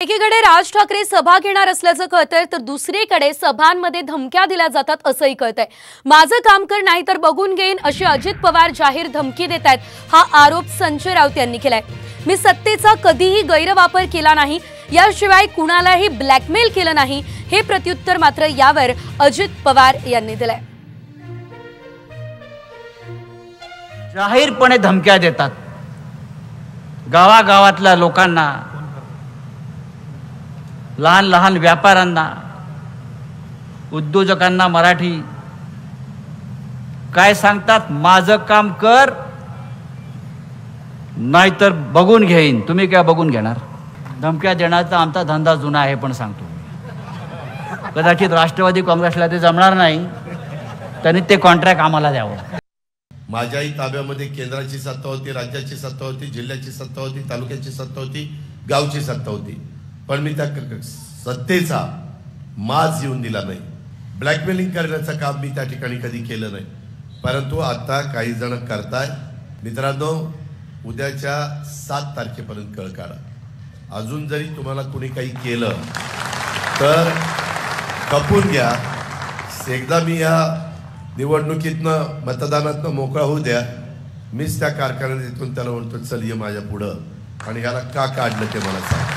एकीकडे राज ठाकरे सभा घेणार असल्याचं कळतंय तर दुसरीकडे सभांमध्ये धमक्या दिल्या जातात असंही कळतंय। माझं काम कर नाही तर बघून घेईन अशी अजित पवार जाहीर धमकी देत आहेत। हा आरोप संजय राऊत यांनी केलाय। मी सत्तेचा कधीही गैरवापर केला नाही, याशिवाय कुणालाही ब्लॅकमेल केलं नाही, हे प्रत्युत्तर मात्र यावर अजित पवार यांनी दिलंय। जाहीरपणे धमक्या देतात गावागावातल्या लोकांना, लहान लहान व्यापाऱ्यांना, उद्योजकांना। मराठी काय सांगतात? माझं काम कर नाहीतर बघून घेईन। तुम्ही काय बघून घेणार? धमक्या देण्याचा आमचा धंदा जुना आहे, पण सांगतो कदाचित राष्ट्रवादी काँग्रेसला ते जमणार नाही, त्यांनी ते कॉन्ट्रॅक्ट आम्हाला द्यावं। माझ्याही ताब्यामध्ये केंद्राची सत्ता होती, राज्याची सत्ता होती, जिल्ह्याची सत्ता होती, तालुक्याची सत्ता होती, गावची सत्ता होती, पण मी त्या सत्तेचा माज येऊन दिला नाही। ब्लॅकमेलिंग करण्याचं काम मी त्या ठिकाणी कधी केलं नाही, परंतु आता काही जण करताय। मित्रांनो, उद्याच्या 7 तारखेपर्यंत कळ काढा। अजून जरी तुम्हाला कोणी काही केलं तर खपून घ्या। एकदा मी या निवडणुकीतनं मतदानातनं मोकळा होऊ द्या, मीच त्या कारखान्यात येथून त्याला म्हणतो चल ये माझ्या पुढं, आणि ह्याला का काढलं ते मला सांग।